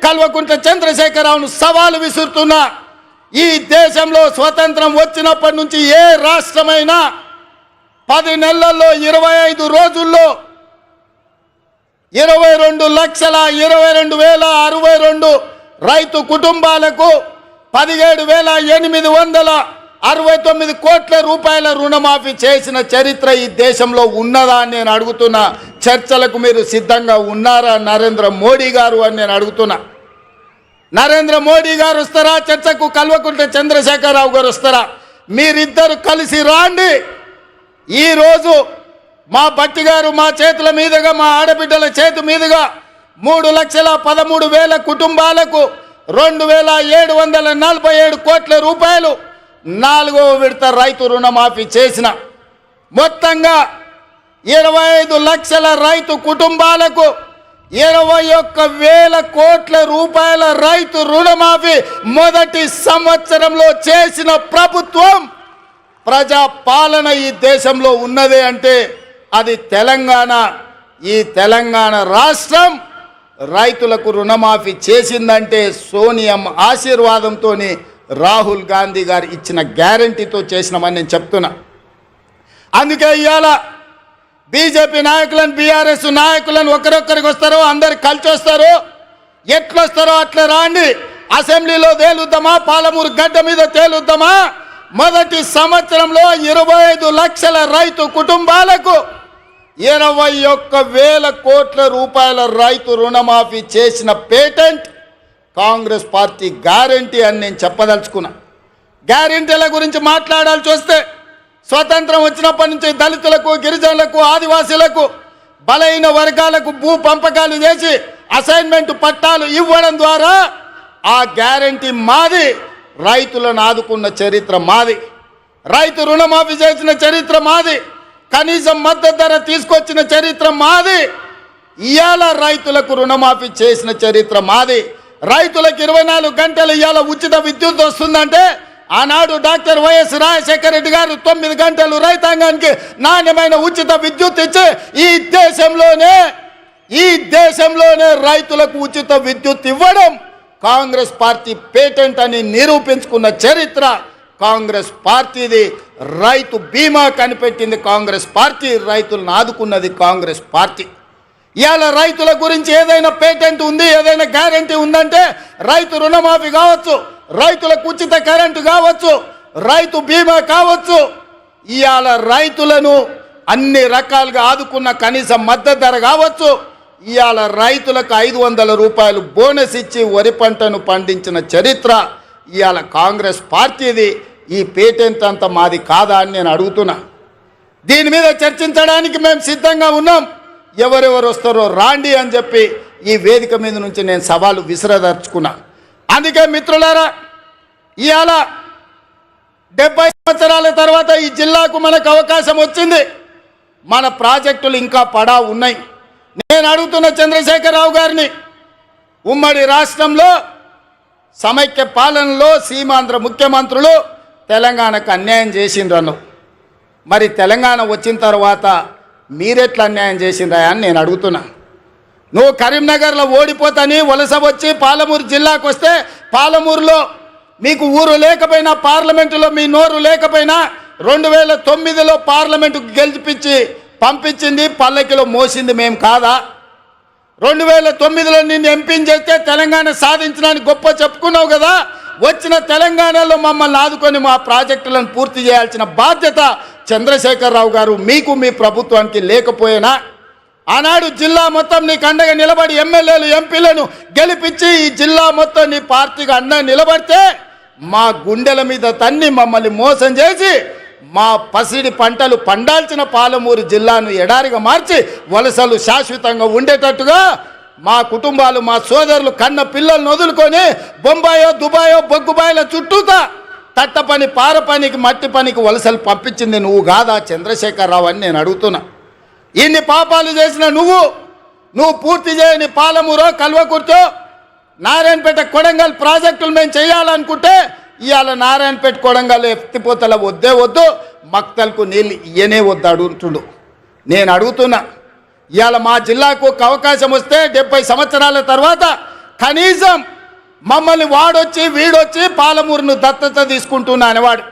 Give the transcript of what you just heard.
కల్వకుంట్ల చంద్రశేఖరరావును సవాలు విసురుతున్నా. ఈ దేశంలో స్వతంత్రం వచ్చినప్పటి నుంచి ఏ రాష్ట్రమైనా 10 నెలల్లో 25 రోజుల్లో 22,22,062 రైతు కుటుంబాలకు 17,869 కోట్ల రూపాయల రుణమాఫీ చేసిన చరిత్ర ఈ దేశంలో ఉన్నదా అని నేను అడుగుతున్నా. చర్చలకు మీరు సిద్ధంగా ఉన్నారా నరేంద్ర మోడీ గారు అని నేను అడుగుతున్నా. నరేంద్ర మోడీ గారు వస్తారా చర్చకు? కల్వకుంట్ల చంద్రశేఖరరావు గారు వస్తారా? మీరిద్దరు కలిసి రాండి. ఈరోజు మా బట్టి గారు మా చేతుల మీదుగా, మా ఆడబిడ్డల చేతి మీదుగా 3,13,000 కుటుంబాలకు 2,747 కోట్ల రూపాయలు 4వ విడత రైతు రుణమాఫీ చేసిన, మొత్తంగా 25 లక్షల రైతు కుటుంబాలకు 21,000 కోట్ల రూపాయల రైతు రుణమాఫీ మొదటి సంవత్సరంలో చేసిన ప్రభుత్వం, ప్రజా పాలన ఈ దేశంలో ఉన్నదే అంటే అది తెలంగాణ. ఈ తెలంగాణ రాష్ట్రం రైతులకు రుణమాఫీ చేసిందంటే సోనియమ్మ ఆశీర్వాదంతో, రాహుల్ గాంధీ గారు ఇచ్చిన గ్యారంటీతో చేసినామని నేను చెప్తున్నా. అందుకే ఇవాళ బీజేపీ నాయకులను, బీఆర్ఎస్ నాయకులను ఒకరొక్కరికి వస్తారో అందరు కలిసి వస్తారో, ఎట్లొస్తారో అట్లా రాండి. అసెంబ్లీలో తేలుద్దామా, పాలమూరు గడ్డ మీద తేలుద్దామా? మొదటి సంవత్సరంలో 25 లక్షల రైతు కుటుంబాలకు 21,000 కోట్ల రూపాయల రైతు రుణమాఫీ చేసిన పేటెంట్ కాంగ్రెస్ పార్టీ గ్యారంటీ అని నేను చెప్పదలుచుకున్నా. గ్యారంటీల గురించి మాట్లాడాల్సి వస్తే, స్వతంత్రం వచ్చినప్పటి నుంచి దళితులకు, గిరిజనులకు, ఆదివాసీలకు, బలైన వర్గాలకు భూ పంపకాలు చేసి అసైన్మెంట్ పట్టాలు ఇవ్వడం ద్వారా ఆ గ్యారంటీ మాది. రైతులను ఆదుకున్న చరిత్ర మాది. రైతు రుణమాఫీ చేసిన చరిత్ర మాది. కనీసం మద్దతు ధర తీసుకొచ్చిన చరిత్ర మాది. ఇవాళ రైతులకు రుణమాఫీ చేసిన చరిత్ర మాది. రైతులకు 24 గంటలు ఇవాళ ఉచిత విద్యుత్ వస్తుందంటే, ఆనాడు డాక్టర్ వైఎస్ రాజశేఖర రెడ్డి గారు 9 గంటలు రైతాంగానికి నాణ్యమైన ఉచిత విద్యుత్ ఇచ్చి ఈ దేశంలోనే రైతులకు ఉచిత విద్యుత్ ఇవ్వడం కాంగ్రెస్ పార్టీ పేటెంట్ అని నిరూపించుకున్న చరిత్ర కాంగ్రెస్ పార్టీది. రైతు బీమా కనిపెట్టింది కాంగ్రెస్ పార్టీ, రైతులను ఆదుకున్నది కాంగ్రెస్ పార్టీ. ఇవాళ రైతుల గురించి ఏదైనా పేటెంట్ ఉంది, ఏదైనా గ్యారంటీ ఉందంటే రైతు రుణమాఫీ కావచ్చు, రైతులకు ఉచిత కరెంటు కావచ్చు, రైతు బీమా కావచ్చు. ఇవాళ రైతులను అన్ని రకాలుగా ఆదుకున్న కనీస మద్దతు ధర కావచ్చు. ఇవాళ రైతులకు 500 రూపాయలు బోనస్ ఇచ్చి వరి పంటను పండించిన చరిత్ర ఇవాళ కాంగ్రెస్ పార్టీది. ఈ పేటెంట్ అంతా మాది కాదా అని నేను అడుగుతున్నా. దీని మీద చర్చించడానికి మేము సిద్ధంగా ఉన్నాం. ఎవరెవరు వస్తారో రాండి అని చెప్పి ఈ వేదిక మీద నుంచి నేను సవాలు విసిరదర్చుకున్నా. అందుకే మిత్రులారా, ఇవాళ 70 సంవత్సరాల తర్వాత ఈ జిల్లాకు మనకు అవకాశం వచ్చింది. మన ప్రాజెక్టులు ఇంకా పడా ఉన్నాయి. నేను అడుగుతున్న చంద్రశేఖరరావు గారిని, ఉమ్మడి రాష్ట్రంలో సమైక్య పాలనలో సీమాంధ్ర ముఖ్యమంత్రులు తెలంగాణకు అన్యాయం చేసిండ్రను. మరి తెలంగాణ వచ్చిన తర్వాత మీరెట్లా అన్యాయం చేసిండ్రా అని నేను అడుగుతున్నా. నువ్వు కరీంనగర్లో ఓడిపోతాని వలస వచ్చి పాలమూరు జిల్లాకు వస్తే, పాలమూరులో మీకు ఊరు లేకపోయినా, పార్లమెంటులో మీ నోరు లేకపోయినా 2009లో పార్లమెంటుకు గెలిపించి పంపించింది, పల్లకిలో మోసింది మేము కాదా? 2009లో నిన్ను ఎంపీని చేస్తే తెలంగాణ సాధించడానికి గొప్ప చెప్పుకున్నావు కదా. వచ్చిన తెలంగాణలో మమ్మల్ని ఆదుకొని మా ప్రాజెక్టులను పూర్తి చేయాల్సిన బాధ్యత చంద్రశేఖరరావు గారు మీకు, మీ ప్రభుత్వానికి లేకపోయినా, ఆనాడు జిల్లా మొత్తం నీకు అండగా నిలబడి ఎమ్మెల్యేలు, ఎంపీలను గెలిపించి ఈ జిల్లా మొత్తం నీ పార్టీకి అండగా నిలబడితే, మా గుండెల మీద తన్ని మమ్మల్ని మోసం చేసి మా పసిడి పంటలు పండాల్సిన పాలమూరు జిల్లాను ఎడారిగా మార్చి వలసలు శాశ్వతంగా ఉండేటట్టుగా మా కుటుంబాలు, మా సోదరులు కన్న పిల్లలను వదులుకొని బొంబాయో, దుబాయో, బొగ్గుబాయిల చుట్టూతా తట్ట పని, పార పనికి, మట్టి పనికి వలసలు పంపించింది నువ్వు కాదా చంద్రశేఖరరావు అని నేను అడుగుతున్నా. ఇన్ని పాపాలు చేసిన నువ్వు పూర్తి చేయని పాలమూరో, కల్వకుర్తో, నారాయణపేట, కొడంగల్ ప్రాజెక్టులు మేము చేయాలనుకుంటే ఇవాళ నారాయణపేట, కొడంగల్ ఎత్తిపోతల వద్దే వద్దు, మక్తల్కు నీళ్ళు ఇయ్యనే వద్దు అడుగుతుండు. నేను అడుగుతున్నా, ఇవాళ మా జిల్లాకు ఒక అవకాశం వస్తే 70 సంవత్సరాల తర్వాత కనీసం మమ్మల్ని వాడొచ్చి వీడొచ్చి పాలమూరును దత్తత తీసుకుంటున్నా అనేవాడు.